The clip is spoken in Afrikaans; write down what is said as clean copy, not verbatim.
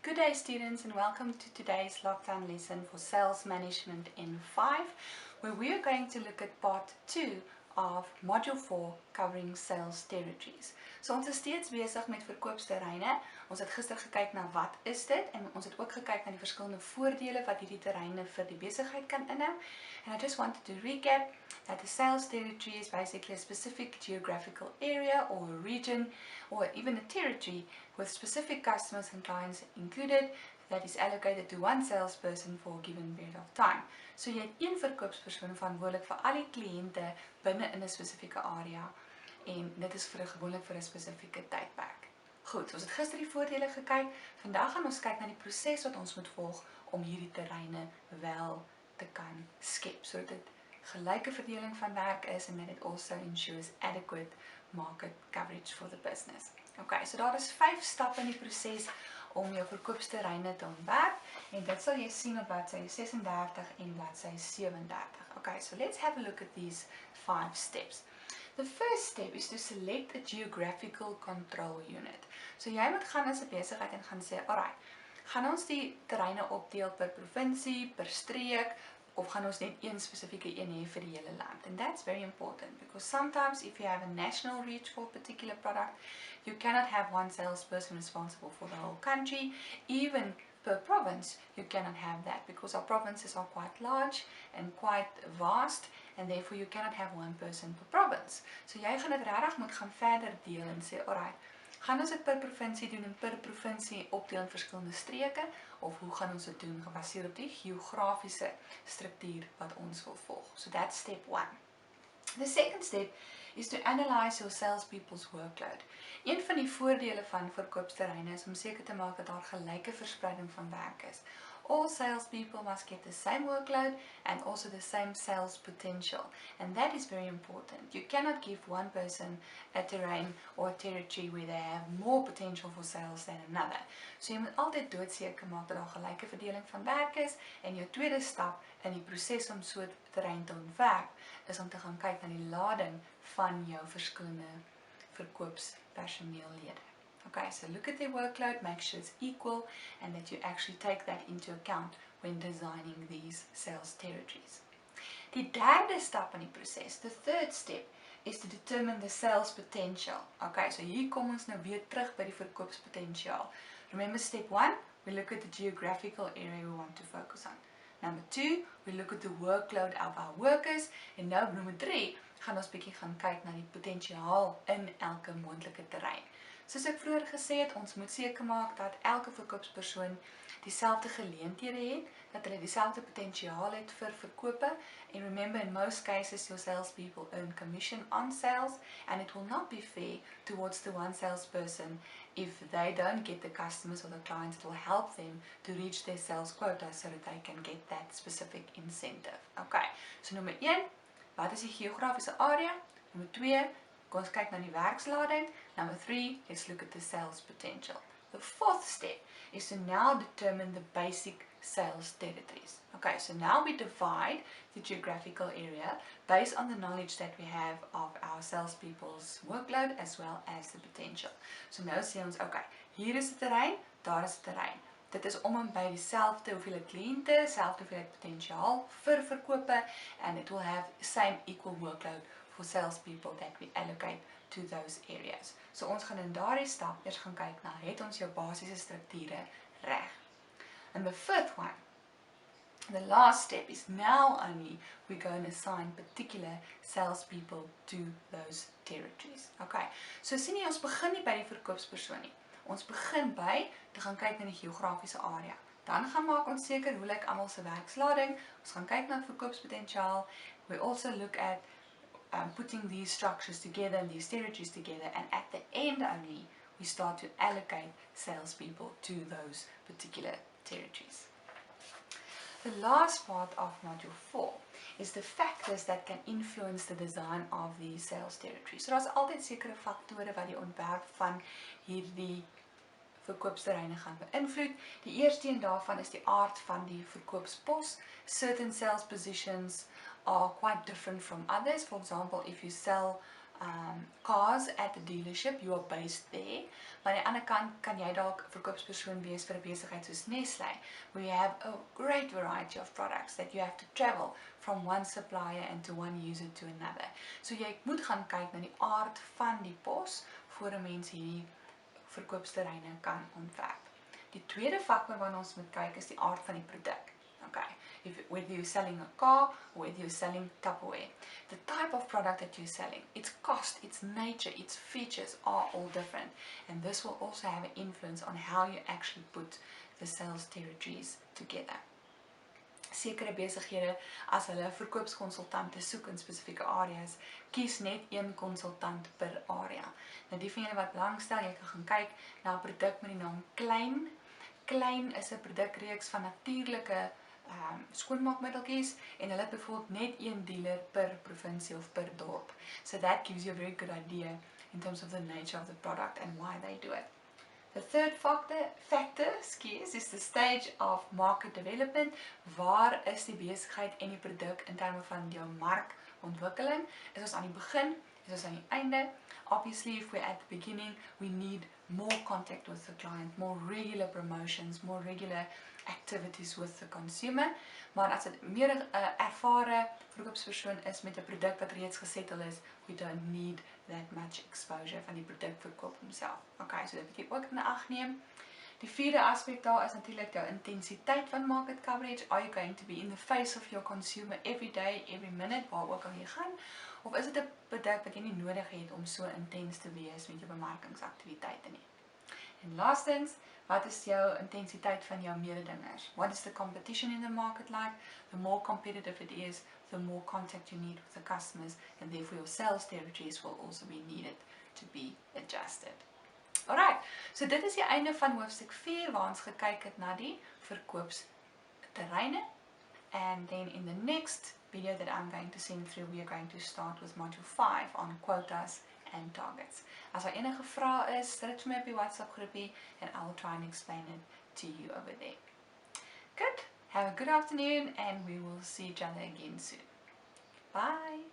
Good day students and welcome to today's lockdown lesson for Sales Management in 5, where we are going to look at part 2 of module 4 covering sales territories. So ons is steeds besig met verkoopsterreine. Ons het gister gekyk na wat is dit en ons het ook gekyk na die verskillende voordele wat hierdie terreine vir die besigheid kan inhou. And I just wanted to recap that the sales territory is basically a specific geographical area or a region or even a territory with specific customers and clients included that is allocated to one salesperson for a given period of time. So jy het een verkoopspersoon verantwoordelik vir al die kliënte binne in 'n spesifieke area en dit is gewoonlik vir 'n spesifieke tydperk. Goed, ons het gister die voordele gekyk. Vandag gaan ons kyk na die proses wat ons moet volg om hierdie terreine wel te kan skep sodat dit gelyke verdeling van werk is and that it also ensures adequate market coverage for the business. Okay, so daar is 5 stappe in die proses om jou verkoopsterreine te ontwerp en dit sal jy sien op bladsy 36 en bladsy 37. Okay, so let's have a look at these 5 steps. The first step is to select a geographical control unit. So jy moet gaan as 'n besigheid en gaan sê, alright, gaan ons die terreine opdeel per provinsie, per streek, of gaan ons net een spesifieke een hê vir die hele land? And that's very important because sometimes if you have a national reach for a particular product, you cannot have one salesperson responsible for the whole country. Even per province, you cannot have that because our provinces are quite large and quite vast and therefore you cannot have one person per province. So jy gaan dit regtig moet gaan verder deel en sê, alright, gaan ons dit per provinsie doen en per provinsie opdeel in verskillende streke of hoe gaan ons dit doen gebaseer op die geografiese struktuur wat ons wil volg? So that's step 1. The second step is to analyze your salespeople's workload. Een van die voordele van verkoopsterreine is om seker te maak dat daar gelyke verspreiding van werk is. All salespeople must get the same workload and also the same sales potential. And that is very important. You cannot give one person a terrain or a territory where they have more potential for sales than another. So jy moet altyd doodseker maak dat daar gelyke verdeling van werk is en jou tweede stap in die proses om so 'n terrein te ontwerp is om te gaan kyk na die lading van jou verskillende verkoopspersoneellede. Okay, so look at their workload, make sure it's equal and that you actually take that into account when designing these sales territories. Die derde stap in die proses, the third step, is to determine the sales potential. Okay, so hier kom ons nou weer terug by die verkoopspotensiaal. Remember step 1, we look at the geographical area we want to focus on. Number 2, we look at the workload of our workers. En nou nummer 3, gaan ons bietjie gaan kyk na die potensiaal in elke moontlike terrein. Soos ek vroeër gesê het, ons moet seker maak dat elke verkoopspersoon dieselfde geleenthede het, dat hulle dieselfde potensiaal het vir verkope. And remember, in most cases, your salespeople earn commission on sales, and it will not be fair towards the one salesperson if they don't get the customers or the clients that will help them to reach their sales quota so that they can get that specific incentive. Okay, so nummer 1, wat is die geografiese area? Nummer 2, ons kyk na die werkslading. Number 3, let's look at the sales potential. The fourth step is to now determine the basic sales territories. Okay, so now we divide the geographical area based on the knowledge that we have of our salespeople's workload as well as the potential. So nou sê ons, okay, hier is 'n terrein, daar is 'n terrein. Dit is om en by dieselfde hoeveelheid kliënte, dieselfde hoeveelheid potensiaal vir verkope and it will have the same equal workload for salespeople that we allocate to those areas. So ons gaan in daardie stap eers gaan kyk na, het ons jou basiese strukture reg? And the fifth one, the last step is now only we go and assign particular salespeople to those territories. Okay, so sien jy, ons begin nie by die verkoopspersoon nie. Ons begin by te gaan kyk na die geografiese area. Dan gaan maak ons seker hoe lyk almal se werkslading. Ons gaan kyk na verkoopspotensiaal. We also look at putting these structures together and these territories together, and at the end only we start to allocate salespeople to those particular territories. The last part of module 4 is the factors that can influence the design of the sales territories. So daar's altyd sekere faktore wat die ontwerp van hierdie verkoopsterreine gaan beïnvloed. Die eerste een daarvan is die aard van die verkoopspos. Certain sales positions are quite different from others. For example, if you sell cars at the dealership, you are based there. Maar aan die ander kant kan jy dalk 'n verkoopspersoon wees vir 'n besigheid soos Nestlé, where you have a great variety of products that you have to travel from one supplier and to one user to another. So jy moet gaan kyk na die aard van die pos voor 'n mens hierdie verkoopsterreine kan ontwerp. Die tweede faktor waarna ons moet kyk is die aard van die produk. Okay, whether you're selling a car or whether you're selling Tupperware, the type of product that you're selling, its cost, its nature, its features are all different, and this will also have an influence on how you actually put the sales territories together. Sekere besighede, as hulle verkoopskonsultante soek in spesifieke areas, kies net een konsultant per area. Nou die van julle wat belangstel, jy kan gaan kyk na 'n produk met die naam Klein. Klein is 'n produkreeks van natuurlike skoonmaakmiddeltjies en hulle het byvoorbeeld net een dealer per provinsie of per dorp. So that gives you a very good idea in terms of the nature of the product and why they do it. The third factor is the stage of market development. Waar is die besigheid en die produk in terme van jou markontwikkeling? Is ons aan die begin? Is ons aan die einde? Obviously, if we're at the beginning, we need more contact with the client, more regular promotions, more regular activities with the consumer. Maar as dit meer 'n ervare verkoopspersoon is met 'n produk wat reeds gesettle is, we don't need that much exposure van die produkverkoop homself. Okay, so dit moet jy ook in ag neem. Die vierde aspek daar is natuurlik jou intensiteit van market coverage. Are you going to be in the face of your consumer every day, every minute, waar ook al jy gaan? Of is dit 'n produk wat jy nie nodig het om so intens te wees met jou bemarkingsaktiwiteite nie? En laastens, wat is jou intensiteit van jou mededingers? What is the competition in the market like? The more competitive it is, the more contact you need with the customers, and therefore your sales territories will also be needed to be adjusted. Alright, so dit is die einde van hoofstuk 4 waar ons gekyk het na die verkoopsterreine. And then in the next video that I'm going to send through, we are going to start with module 5 on quotas and targets. As daar enige vrae is, sit dit vir my op die WhatsApp groepie and I'll try and explain it to you over there. Good, have a good afternoon and we will see each other again soon. Bye!